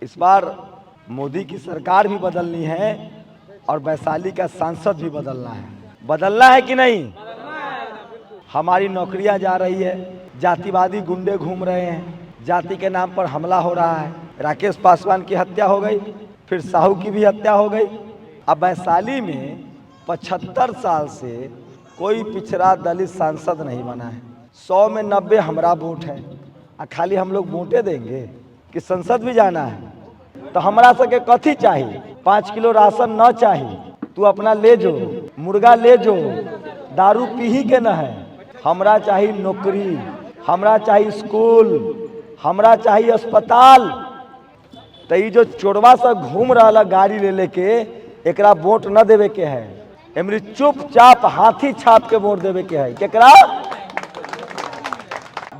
इस बार मोदी की सरकार भी बदलनी है और वैशाली का सांसद भी बदलना है कि नहीं। हमारी नौकरियां जा रही है, जातिवादी गुंडे घूम रहे हैं, जाति के नाम पर हमला हो रहा है। राकेश पासवान की हत्या हो गई, फिर साहू की भी हत्या हो गई। अब वैशाली में 75 साल से कोई पिछड़ा दलित सांसद नहीं बना है। 100 में 90 हमारा वोट है। खाली हम लोग वोटे देंगे कि संसद भी जाना है। तो हमरा सके कथी चाहिए? 5 किलो राशन न चाहिए, तू अपना ले जो, मुर्गा ले जो, दारू पी के न है। हमरा चाहिए नौकरी, हमरा चाहिए स्कूल, हमरा चाहिए अस्पताल। तो ये जो चोरवा से घूम रहा गाड़ी ले लेके, एकरा वोट न देवे के है। एमरी चुपचाप हाथी छाप के वोट देवे के है। केकरा?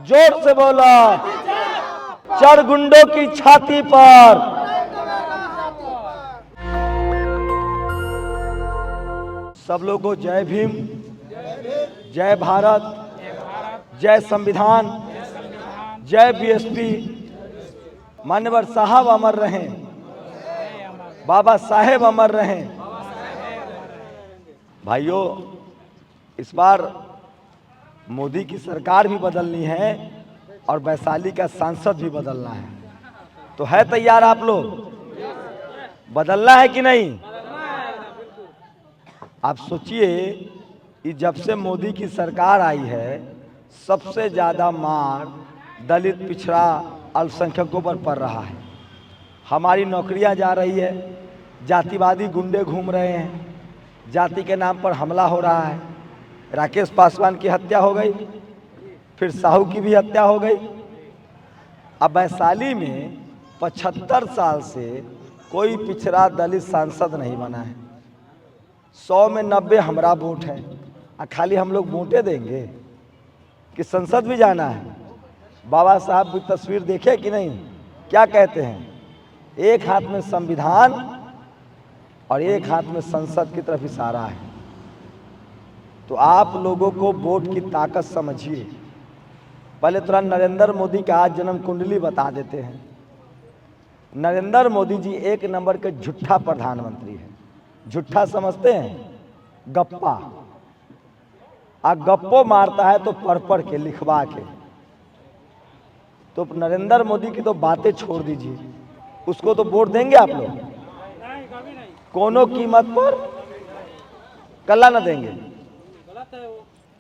जोर से बोला, चर गुंडों की छाती पर। सब लोगों को जय भीम, जय भारत, जय संविधान, जय बीएसपी। मान्यवर साहब अमर रहें, बाबा साहेब अमर रहें। भाइयों, इस बार मोदी की सरकार भी बदलनी है और वैशाली का सांसद भी बदलना है। तो है तैयार आप लोग? बदलना है कि नहीं? आप सोचिए कि जब से मोदी की सरकार आई है, सबसे ज़्यादा मार दलित, पिछड़ा, अल्पसंख्यकों पर पड़ रहा है। हमारी नौकरियां जा रही है, जातिवादी गुंडे घूम रहे हैं, जाति के नाम पर हमला हो रहा है। राकेश पासवान की हत्या हो गई, फिर साहू की भी हत्या हो गई। अब वैशाली में 75 साल से कोई पिछड़ा दलित सांसद नहीं बना है। 100 में 90 हमारा वोट है। खाली हम लोग वोटे देंगे कि संसद भी जाना है। बाबा साहब की तस्वीर देखे कि नहीं? क्या कहते हैं? एक हाथ में संविधान और एक हाथ में संसद की तरफ इशारा है। तो आप लोगों को वोट की ताकत समझिए। पहले थोड़ा नरेंद्र मोदी का आज जन्म कुंडली बता देते हैं। नरेंद्र मोदी जी 1 नंबर के झूठा प्रधानमंत्री हैं। झूठा समझते हैं? गप्पा। गप्पो मारता है तो पढ़ के, लिखवा के। तो नरेंद्र मोदी की तो बातें छोड़ दीजिए, उसको तो वोट देंगे आप लोग? कोनो कीमत पर कल्ला न देंगे।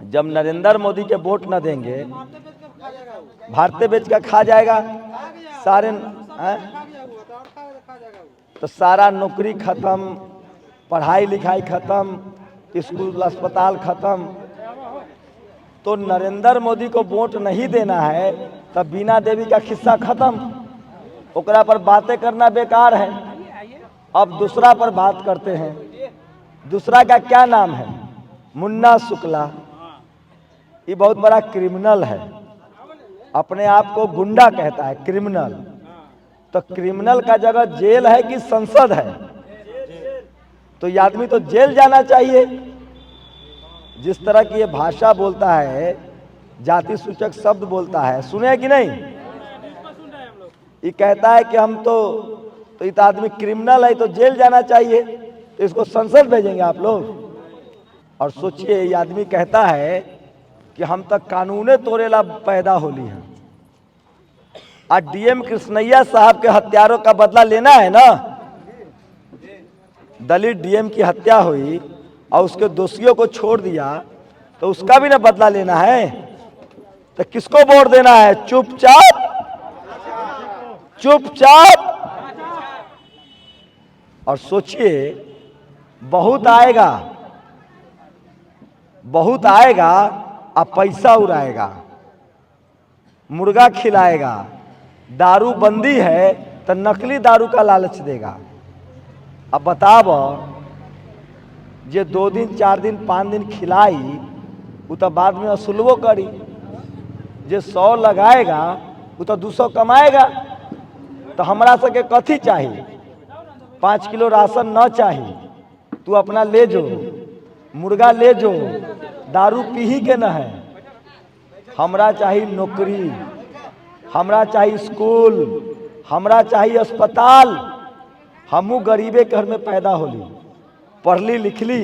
जब नरेंद्र मोदी के वोट न देंगे, भारतीय बेच का खा जाएगा सारे। तो सारा नौकरी खत्म, पढ़ाई लिखाई खत्म, स्कूल अस्पताल खत्म। तो नरेंद्र मोदी को वोट नहीं देना है, तब बीना देवी का खिस्सा खत्म। ओकरा पर बातें करना बेकार है। अब दूसरा पर बात करते हैं। दूसरा का क्या नाम है? मुन्ना शुक्ला। ये बहुत बड़ा क्रिमिनल है, अपने आप को गुंडा कहता है, क्रिमिनल। तो क्रिमिनल का जगह जेल है कि संसद है? तो ये आदमी तो जेल जाना चाहिए। जिस तरह की ये भाषा बोलता है, जाति सूचक शब्द बोलता है, सुने कि नहीं? ये कहता है कि हम तो ये आदमी क्रिमिनल है, तो जेल जाना चाहिए, तो इसको संसद भेजेंगे आप लोग। और सोचिए, ये आदमी कहता है कि हम तक कानूने तोड़ेला पैदा होली हैं। आज डीएम कृष्णैया साहब के हत्यारों का बदला लेना है ना। दलित डीएम की हत्या हुई और उसके दोषियों को छोड़ दिया, तो उसका भी ना बदला लेना है। तो किसको वोट देना है? चुपचाप चुपचाप। और सोचिए, बहुत आएगा, बहुत आएगा और पैसा उड़ाएगा, मुर्गा खिलाएगा। दारू बंदी है तो नकली दारू का लालच देगा। अब बताओ, जे 2 दिन 4 दिन 5 दिन खिलाई, वो तो बाद में असुलवो करी। जे 100 लगाएगा वो तो 200 कमाएगा। तो हमरा सके कथी चाहिए? 5 किलो राशन न चाहिए, तू अपना ले जो, मुर्गा ले जो, दारू पी के न है। हमरा चाहिए नौकरी, हमरा चाहिए स्कूल, हमरा चाहिए अस्पताल। हमू गरीबे घर में पैदा होली, पढ़ली लिखली,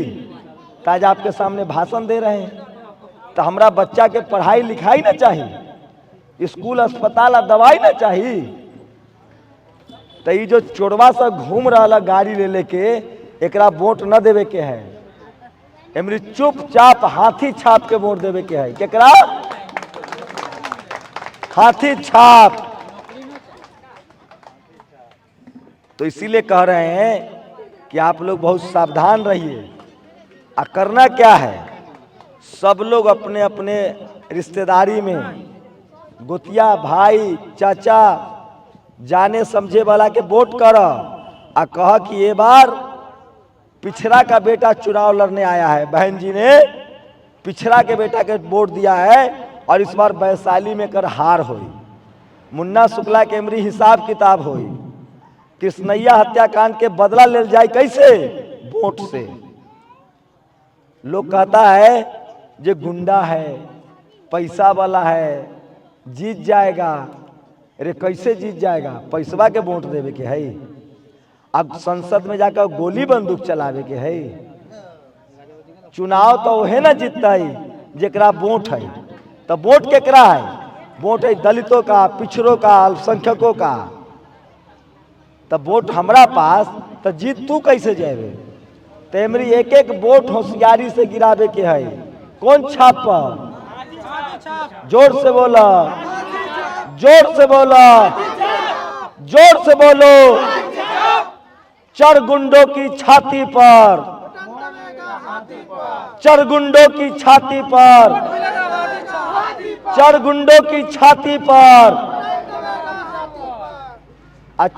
ताज आपके सामने भाषण दे रहे हैं। तो हमरा बच्चा के पढ़ाई लिखाई ना चाहिए, स्कूल अस्पताल और दवाई ना चाहिए। तो ये जो चोरवा से घूम रहा गाड़ी ले लेके, एकरा वोट न देवे के है। एमरी चुपचाप हाथी छाप के वोट देवे के है। केकरा? हाथी छाप। तो इसीलिए कह रहे हैं कि आप लोग बहुत सावधान रहिए। आ करना क्या है, सब लोग अपने अपने रिश्तेदारी में गोतिया भाई चाचा जाने समझे वाला के वोट कर, आ कह कि ये बार पिछड़ा का बेटा चुनाव लड़ने आया है। बहन जी ने पिछड़ा के बेटा के वोट दिया है और इस बार वैशाली में कर हार हुई। मुन्ना शुक्ला के एमरी हिसाब किताब हुई। कृष्णैया हत्याकांड के बदला ले जाए कैसे? वोट से। लोग कहता है जे गुंडा है, पैसा वाला है, जीत जाएगा। अरे कैसे जीत जाएगा? पैसवा के वोट देवे के है। अब संसद में जाकर गोली बंदूक चलावे के है। चुनाव तो वह ना जीतता है जेकरा वोट है। तो वोट केकरा है? वोट है दलितों का, पिछड़ों का, अल्पसंख्यकों का। तब वोट हमरा पास, तो जीत तू कैसे जाए? तेमरी एक एक वोट होशियारी से गिरावे के है। कौन छाप पर? जोर से बोला, जोर से बोला, जोर से बोलो। चरगुंडों की छाती पर, चरगुंडों की छाती पर, चरगुंडों की छाती पर।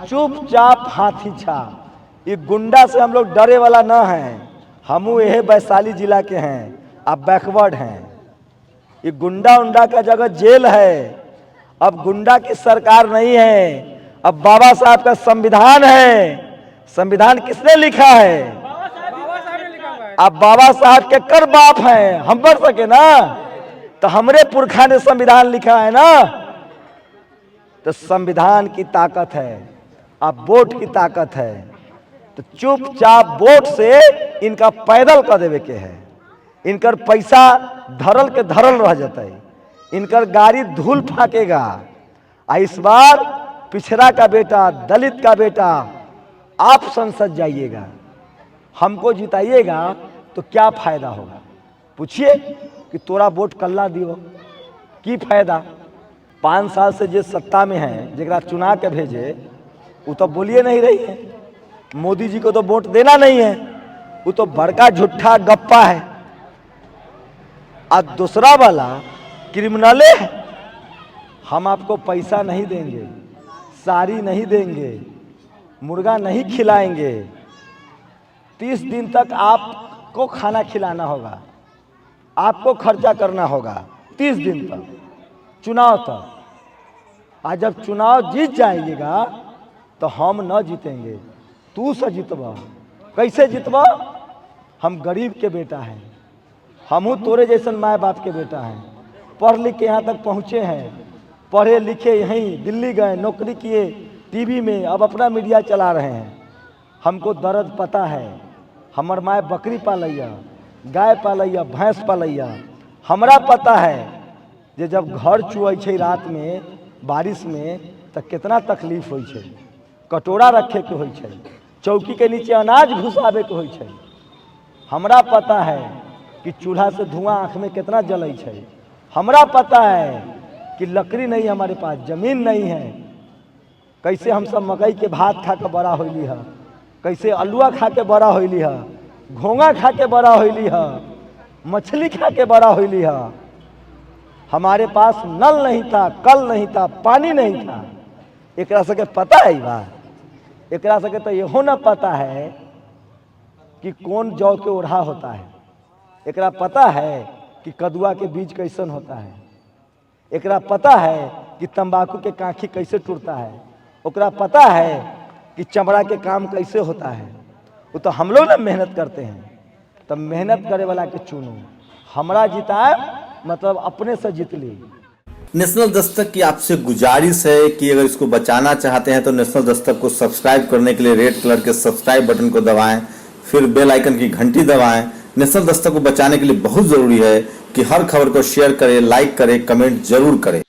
चुपचाप हाथी छाप। ये गुंडा से हम लोग डरे वाला न हैं। हमू यह वैशाली जिला के हैं, अब बैकवर्ड हैं। ये गुंडा उंडा का जगह जेल है। अब गुंडा की सरकार नहीं है, अब बाबा साहब का संविधान है। संविधान किसने लिखा है? अब बाबा साहब के कर बाप हैं, हम पढ़ सके ना? तो हमरे पुरखा ने संविधान लिखा है ना। तो संविधान की ताकत है, अब वोट की ताकत है। तो चुपचाप वोट से इनका पैदल कर देवे के है। इनकर पैसा धरल के धरल रह जाता है, इनकर गाड़ी धूल फाकेगा। इस बार पिछड़ा का बेटा, दलित का बेटा, आप संसद जाइएगा, हमको जिताइएगा तो क्या फायदा होगा? पूछिए कि तोरा वोट कल्ला दियो की फायदा? 5 साल से जो सत्ता में है, जरा चुना के भेजे, वो तो बोलिए नहीं रही है। मोदी जी को तो वोट देना नहीं है, वो तो बड़का झूठा गप्पा है। और दूसरा वाला क्रिमिनले है। हम आपको पैसा नहीं देंगे, साड़ी नहीं देंगे, मुर्गा नहीं खिलाएंगे। 30 दिन तक आपको खाना खिलाना होगा, आपको खर्चा करना होगा 30 दिन तक, चुनाव तक। आज जब चुनाव जीत जाइएगा तो हम न जीतेंगे, तू से जीतबा। कैसे जीतबा? हम गरीब के बेटा हैं, हमू तोरे जैसन माए बाप के बेटा हैं। पढ़ लिख के यहाँ तक पहुँचे हैं, पढ़े लिखे यहीं दिल्ली गए, नौकरी किए, टीवी में, अब अपना मीडिया चला रहे हैं। हमको दर्द पता है। हमर माए बकरी पालैया, गाय पालैया, भैंस पालैया। हमरा पता है जे जब घर चुए छे रात में बारिश में तो कितना तकलीफ होई छे। कटोरा रखे के होई छे, चौकी के नीचे अनाज घुसावे के होई छे। हमरा पता है कि चूल्हा से धुआं आँख में कितना जलै छे। हमरा पता है कि लकड़ी नहीं हमारे पास, जमीन नहीं है। कैसे हम सब मकई के भात खा के बड़ा होली है, कैसे अलुआ खा के बड़ा होली है, घोंगा खा के बड़ा होली है, मछली खा के बड़ा होली है। हमारे पास नल नहीं था, कल नहीं था, पानी नहीं था। एकरा सके पता है बात? एकरा सके तो यहो न पता है कि कौन जौ के ओढ़ा होता है। एकरा पता है कि कदुआ के बीज कैसन होता है। एकरा पता है कि तंबाकू के कांखी कैसे टूटता है। ओकरा पता है कि चमड़ा के काम कैसे होता है। वो तो हम लोग ना मेहनत करते हैं। तब मेहनत करे वाला के चुनो। हमरा जिताए मतलब अपने से जीत ली। नेशनल दस्तक की आपसे गुजारिश है कि अगर इसको बचाना चाहते हैं तो नेशनल दस्तक को सब्सक्राइब करने के लिए रेड कलर के सब्सक्राइब बटन को दबाएं, फिर बेल आइकन की घंटी दबाएं। नेशनल दस्तक को बचाने के लिए बहुत ज़रूरी है कि हर खबर को शेयर करें, लाइक करें, कमेंट जरूर करें।